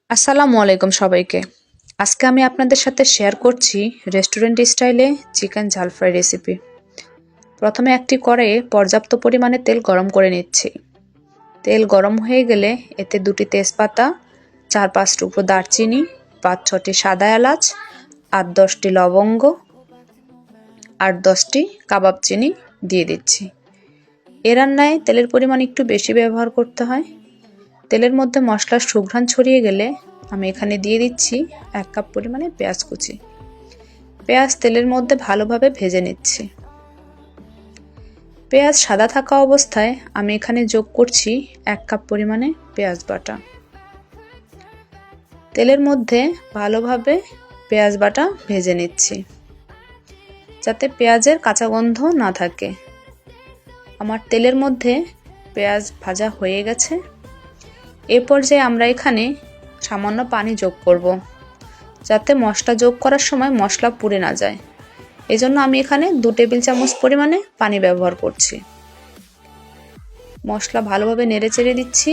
আসসালামু আলাইকুম সবাইকে। আজকে আমি আপনাদের সাথে শেয়ার করছি রেস্টুরেন্ট স্টাইলে চিকেন ঝাল ফ্রাই রেসিপি। প্রথমে একটি কড়াইয়ে পর্যাপ্ত পরিমাণে তেল গরম করে নিচ্ছি। তেল গরম হয়ে গেলে এতে দুটি তেজপাতা, 4-5 টুকরো দারচিনি, 5-6টি সাদা এলাচ, 8-10টি লবঙ্গ, 8-10টি কাবাব চিনি দিয়ে দিচ্ছি। এ রান্নায় তেলের পরিমাণ একটু বেশি ব্যবহার করতে হয়। তেলের মধ্যে মশলার সুঘ্রাণ ছড়িয়ে গেলে আমি এখানে দিয়ে দিচ্ছি 1 কাপ পরিমাণে পেঁয়াজ কুচি। পেঁয়াজ তেলের মধ্যে ভালোভাবে ভেজে নিচ্ছি। পেঁয়াজ সাদা থাকা অবস্থায় আমি এখানে যোগ করছি 1 কাপ পরিমাণে পেঁয়াজ বাটা। তেলের মধ্যে ভালোভাবে পেঁয়াজ বাটা ভেজে নিচ্ছি যাতে পেঁয়াজের কাঁচা গন্ধ না থাকে। আমার তেলের মধ্যে পেঁয়াজ ভাজা হয়ে গেছে। এ পর্যায়ে আমরা এখানে সামান্য পানি যোগ করব যাতে মশলা যোগ করার সময় মশলা পুড়ে না যায়। এজন্য আমি এখানে 2 টেবিল চামচ পরিমাণে পানি ব্যবহার করছি। মশলা ভালোভাবে নেড়েচেড়ে দিচ্ছি।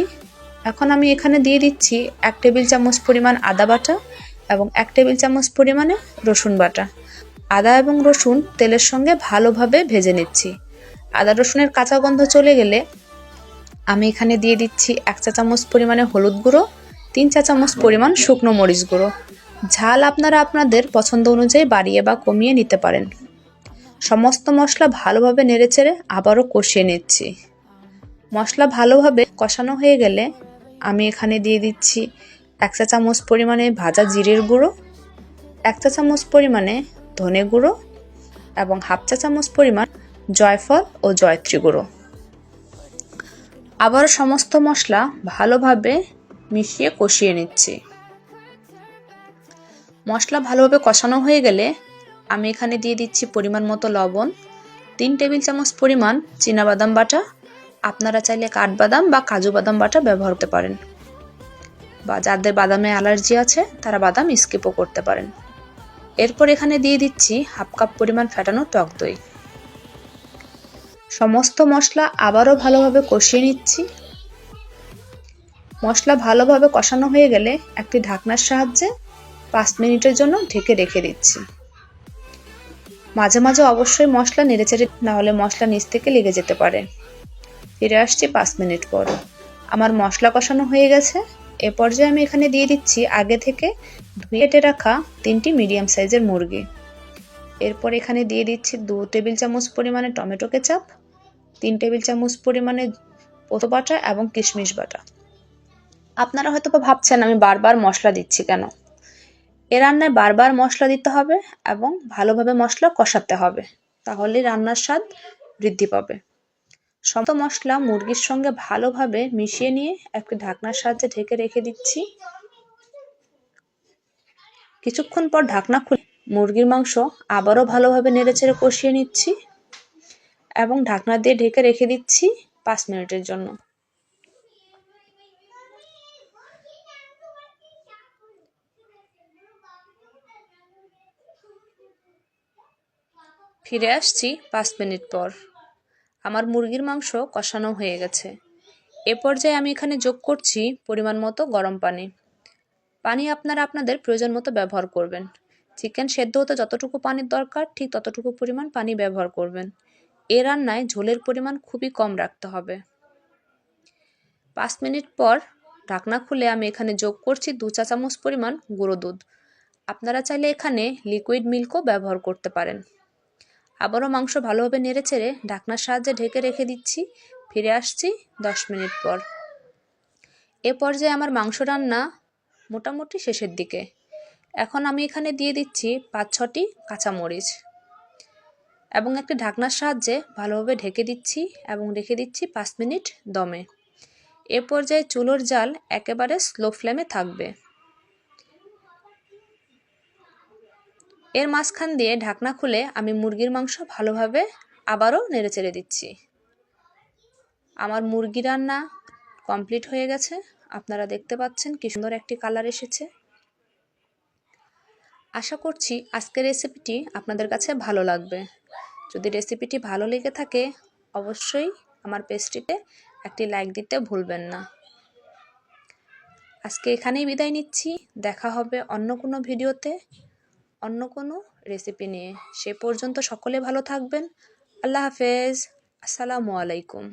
এখন আমি এখানে দিয়ে দিচ্ছি 1 টেবিল চামচ পরিমাণ আদা বাটা এবং 1 টেবিল চামচ পরিমাণে রসুন বাটা। আদা এবং রসুন তেলের সঙ্গে ভালোভাবে ভেজে নিচ্ছি। আদা রসুনের কাঁচা গন্ধ চলে গেলে আমি এখানে দিয়ে দিচ্ছি 1 চা চামচ পরিমাণে হলুদ গুঁড়ো, 3 চা চামচ পরিমাণ শুকনো মরিচ গুঁড়ো। ঝাল আপনারা আপনাদের পছন্দ অনুযায়ী বাড়িয়ে বা কমিয়ে নিতে পারেন। সমস্ত মশলা ভালোভাবে নেড়েচেড়ে আবারও কষিয়ে নিচ্ছি। মশলা ভালোভাবে কষানো হয়ে গেলে আমি এখানে দিয়ে দিচ্ছি 1 চা চামচ পরিমাণে ভাজা জিরের গুঁড়ো, 1 চা চামচ পরিমাণে ধনে গুঁড়ো এবং 1/2 চা চামচ পরিমাণ জয়ফল ও জয়ত্রী গুঁড়ো। আবার সমস্ত মশলা ভালোভাবে মিশিয়ে কষিয়ে নিচ্ছি। মশলা ভালোভাবে কষানো হয়ে গেলে আমি এখানে দিয়ে দিচ্ছি পরিমাণ মতো লবণ, 3 টেবিল চামচ পরিমাণ চীনাবাদাম বাটা। আপনারা চাইলে কাঠবাদাম বা কাজু বাদাম বাটা ব্যবহার করতে পারেন, বা যাদের বাদামে অ্যালার্জি আছে তারা বাদাম স্কিপও করতে পারেন। এরপর এখানে দিয়ে দিচ্ছি 1/2 কাপ পরিমাণ ফেটানো টক দই। সমস্ত মশলা আবারও ভালোভাবে কষিয়ে নিচ্ছি। মশলা ভালোভাবে কষানো হয়ে গেলে একটি ঢাকনার সাহায্যে 5 মিনিটের জন্য ঢেকে রেখে দিচ্ছি। মাঝে মাঝে অবশ্যই মশলা নেড়েচেড়ে, না হলে মশলা নিচ থেকে লেগে যেতে পারে। ফিরে আসছি 5 মিনিট পর। আমার মশলা কষানো হয়ে গেছে। এ পর্যায়ে আমি এখানে দিয়ে দিচ্ছি আগে থেকে ধুয়ে কেটে রাখা 3টি মিডিয়াম সাইজের মুরগি। এরপর এখানে দিয়ে দিচ্ছি 2 টেবিল চামচ পরিমাণে টমেটো কেচাপ, 3 টেবিল চামচ পরিমাণে পোস্ত বাটা এবং কিশমিশ বাটা। আপনারা হয়তো ভাবছেন আমি বারবার মশলা দিচ্ছি কেন। এ রান্নায় বারবার মশলা দিতে হবে এবং ভালোভাবে মশলা কষাতে হবে, তাহলে রান্নার স্বাদ বৃদ্ধি পাবে। সমস্ত মশলা মুরগির সঙ্গে ভালোভাবে মিশিয়ে নিয়ে একটি ঢাকনার সাহায্যে ঢেকে রেখে দিচ্ছি। কিছুক্ষণ পর ঢাকনা খুলে মুরগির মাংস আবারও ভালোভাবে নেড়েচেড়ে কষিয়ে নিচ্ছি এবং ঢাকনা দিয়ে ঢেকে রেখে দিচ্ছি 5 মিনিটের জন্য। ফিরে আসছি 5 মিনিট পর। আমার মুরগির মাংস কষানো হয়ে গেছে। এ পর্যায়ে আমি এখানে যোগ করছি পরিমাণ মতো গরম পানি। পানি আপনারা আপনাদের প্রয়োজন মতো ব্যবহার করবেন। চিকেন সেদ্ধ হতে যতটুকু পানির দরকার ঠিক ততটুকু পরিমাণ পানি ব্যবহার করবেন। এ রান্নায় ঝোলের পরিমাণ খুবই কম রাখতে হবে। 5 মিনিট পর ঢাকনা খুলে আমি এখানে যোগ করছি 2 চা চামচ পরিমাণ গুঁড়ো দুধ। আপনারা চাইলে এখানে লিকুইড মিল্কও ব্যবহার করতে পারেন। আবারও মাংস ভালোভাবে নেড়েচেড়ে ঢাকনার সাহায্যে ঢেকে রেখে দিচ্ছি। ফিরে আসছি 10 মিনিট পর। এ পর্যায়ে আমার মাংস রান্না মোটামুটি শেষের দিকে। এখন আমি এখানে দিয়ে দিচ্ছি 5-6টি কাঁচামরিচ এবং একটি ঢাকনার সাহায্যে ভালোভাবে ঢেকে দিচ্ছি এবং রেখে দিচ্ছি 5 মিনিট দমে। এ পর্যায়ে চুলোর জাল একেবারে স্লো ফ্লেমে থাকবে। এর মাঝখান দিয়ে ঢাকনা খুলে আমি মুরগির মাংস ভালোভাবে আবারও নেড়েচেড়ে দিচ্ছি। আমার মুরগি রান্না কমপ্লিট হয়ে গেছে। আপনারা দেখতে পাচ্ছেন কি সুন্দর একটি কালার এসেছে। আশা করছি আজকের রেসিপিটি আপনাদের কাছে ভালো লাগবে। যদি রেসিপিটি ভালো লেগে থাকে অবশ্যই আমার পেজটিতে একটি লাইক দিতে ভুলবেন না। আজকে এখানেই বিদায় নিচ্ছি। দেখা হবে অন্য কোনো ভিডিওতে, অন্য কোনো রেসিপি নিয়ে। সে পর্যন্ত সকলে ভালো থাকবেন। আল্লাহ হাফেজ। আসসালামু আলাইকুম।